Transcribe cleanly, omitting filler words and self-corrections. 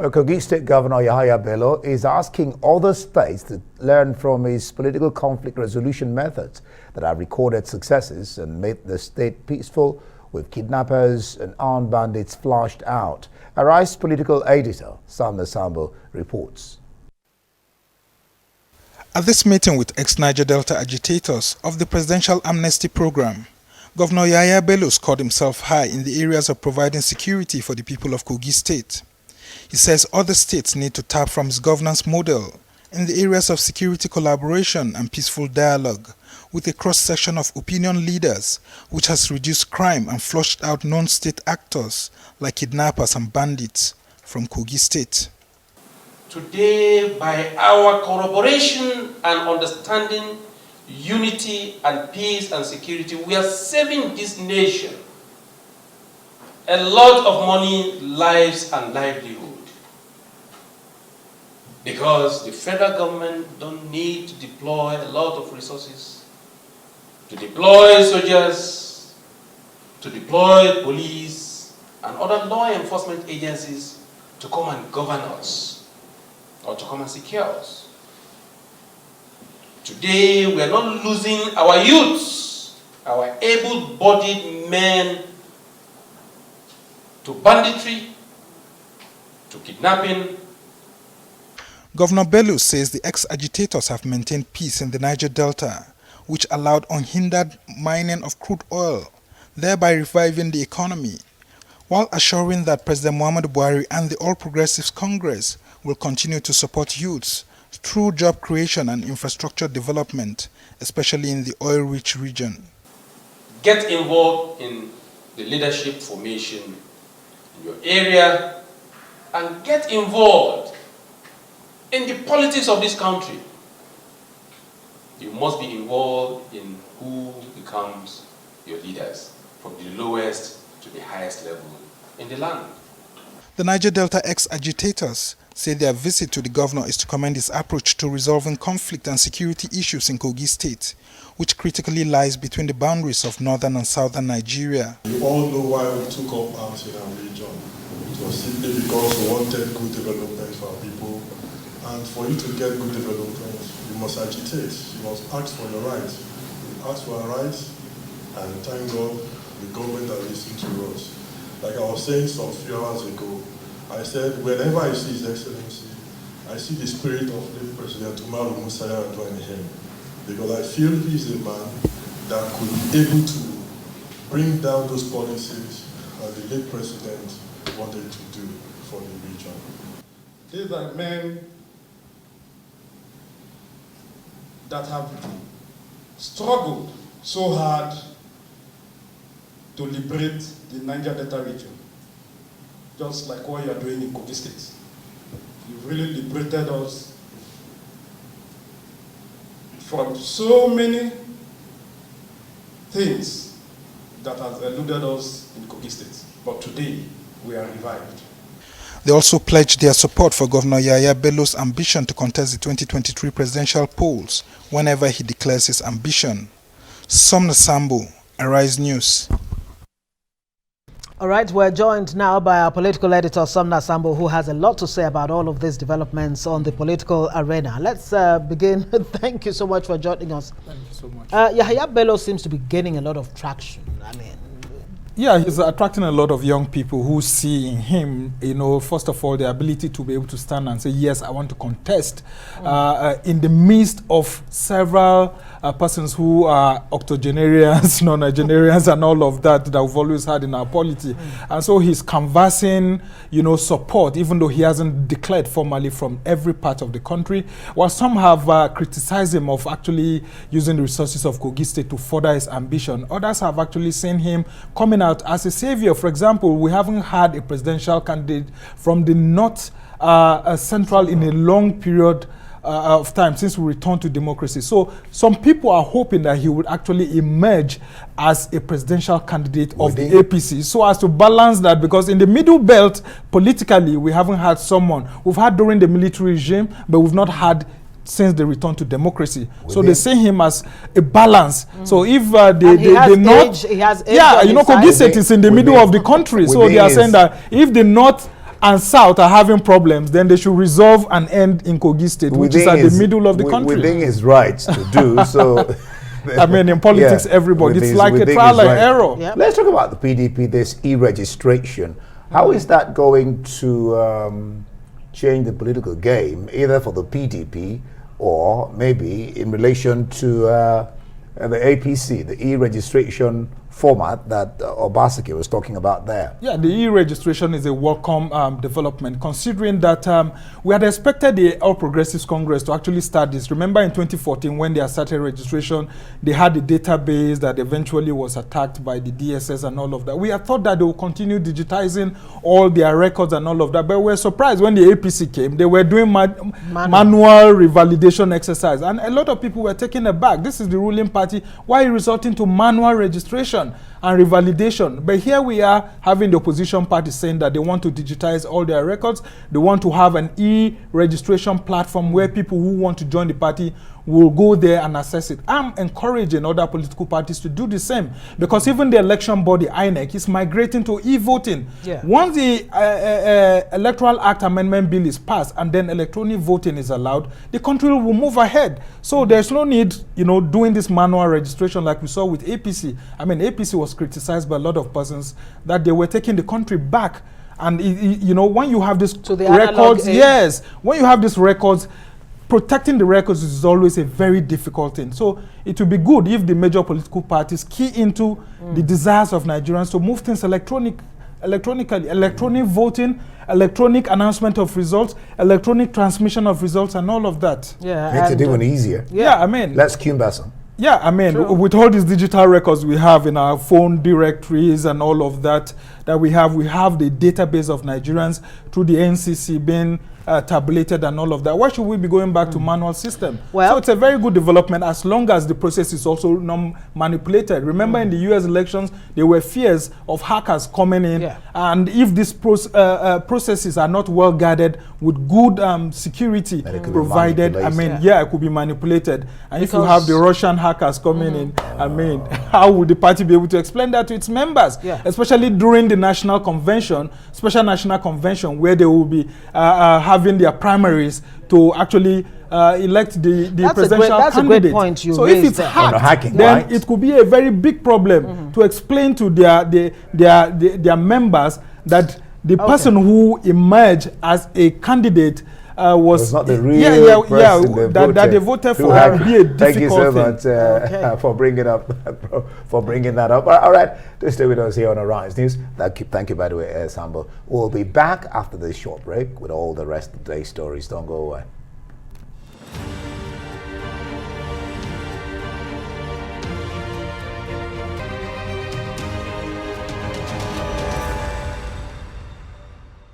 Kogi State Governor Yahaya Bello is asking other states to learn from his political conflict resolution methods that have recorded successes and made the state peaceful, with kidnappers and armed bandits flushed out. Arise political editor Sumner Sambo reports. At this meeting with ex-Niger Delta agitators of the Presidential Amnesty Program, Governor Yahaya Bello scored himself high in the areas of providing security for the people of Kogi State. He says other states need to tap from his governance model in the areas of security collaboration and peaceful dialogue with a cross-section of opinion leaders, which has reduced crime and flushed out non-state actors like kidnappers and bandits from Kogi State. Today, by our collaboration and understanding, unity and peace and security, we are saving this nation a lot of money, lives and livelihood. Because the federal government don't need to deploy a lot of resources, to deploy soldiers, to deploy police and other law enforcement agencies to come and govern us or to come and secure us. Today, we are not losing our youths, our able-bodied men, to banditry, to kidnapping. Governor Bello says the ex-agitators have maintained peace in the Niger Delta, which allowed unhindered mining of crude oil, thereby reviving the economy, while assuring that President Muhammadu Buhari and the All Progressives Congress will continue to support youths through job creation and infrastructure development, especially in the oil-rich region. Get involved in the leadership formation in your area and get involved in the politics of this country. You must be involved in who becomes your leaders, from the lowest to the highest level in the land. The Niger Delta ex-agitators say their visit to the governor is to commend his approach to resolving conflict and security issues in Kogi State, which critically lies between the boundaries of northern and southern Nigeria. You all know why we took up arms in our region. It was simply because we wanted good development for our people. And for you to get good development, you must agitate. You must ask for your rights. You ask for our rights, and thank God the government that listened to us. Like I was saying some few hours ago, I said, whenever I see His Excellency, I see the spirit of late President Umaru Musa Yar'Adua in him. Because I feel he's a man that could be able to bring down those policies that the late President wanted to do for the region. These are men that have struggled so hard to liberate the Niger Delta region, just like what you are doing in Kogi State. You've really liberated us from so many things that have eluded us in Kogi State. But today, we are revived. They also pledged their support for Governor Yahaya Bello's ambition to contest the 2023 presidential polls whenever he declares his ambition. Sumner Sambo, Arise News. All right, we're joined now by our political editor, Sumner Sambo, who has a lot to say about all of these developments on the political arena. Let's begin. Thank you so much for joining us. Thank you so much. Yahaya Bello seems to be gaining a lot of traction. I mean, yeah, he's attracting a lot of young people who see in him, you know, first of all, the ability to be able to stand and say, yes, I want to contest in the midst of several persons who are octogenarians, non-Nigerians, and all of that we've always had in our polity. And so he's canvassing, you know, support, even though he hasn't declared formally from every part of the country. While some have criticized him of actually using the resources of Kogi State to further his ambition, others have actually seen him coming out as a savior. For example, we haven't had a presidential candidate from the North Central in a long period of time since we returned to democracy. So some people are hoping that he would actually emerge as a presidential candidate of the APC, so as to balance that, because in the middle belt, politically, we haven't had someone. We've had during the military regime, but we've not had since the return to democracy. So they see him as a balance. So if they not, yeah, you know, Kogi State is in the middle of the country. So they are saying that if the North and South are having problems, then they should resolve and end in Kogi State, which is at the middle of the country. Within his rights to do so. I mean, in politics, everybody, it's like a trial and error. Yep. Let's talk about the PDP, this e-registration. How is that going to change the political game, either for the PDP or maybe in relation to the APC, the e-registration format that Obaseki was talking about there? Yeah, the e-registration is a welcome development, considering that we had expected the All Progressives Congress to actually start this. Remember in 2014 when they had started registration, they had the database that eventually was attacked by the DSS and all of that. We had thought that they would continue digitizing all their records and all of that, but we were surprised when the APC came. They were doing manual revalidation exercise, and a lot of people were taken aback. This is the ruling party. Why resorting to manual registration and revalidation? But here we are having the opposition party saying that they want to digitize all their records. They want to have an e-registration platform where people who want to join the party will go there and access it. I'm encouraging other political parties to do the same, because even the election body, INEC, is migrating to e-voting. Yeah. Once the Electoral Act Amendment Bill is passed and then electronic voting is allowed, the country will move ahead. So there's no need, doing this manual registration like we saw with APC. I mean, APC was criticized by a lot of persons that they were taking the country back. And, when you have this records, yes, when you have these records, protecting the records is always a very difficult thing. So it would be good if the major political parties key into the desires of Nigerians to move things electronically, electronic voting, electronic announcement of results, electronic transmission of results, and all of that. Yeah, makes it even easier. Yeah, I mean, let's Kimberson. Yeah, I mean, with all these digital records we have in our phone directories and all of that we have the database of Nigerians through the NCC being tabulated and all of that. Why should we be going back to manual system? Well, so it's a very good development as long as the process is also non-manipulated. Remember in the US elections, there were fears of hackers coming in. And if these processes are not well guarded with good security provided, I mean, it could be manipulated. And if you have the Russian hackers coming in, I mean, how would the party be able to explain that to its members? Especially during the national convention, special national convention, where they will be having their primaries to actually elect the presidential candidate. That's a great point you so raised. If it's hacked, then it could be a very big problem to explain to their members that the person who emerged as a candidate was not the real person that they voted for. Would be a difficult Thank you so much for bringing that up. All right, to stay with us here on Arise News. Thank you, by the way, Sambo. We'll be back after this short break with all the rest of today's stories. Don't go away.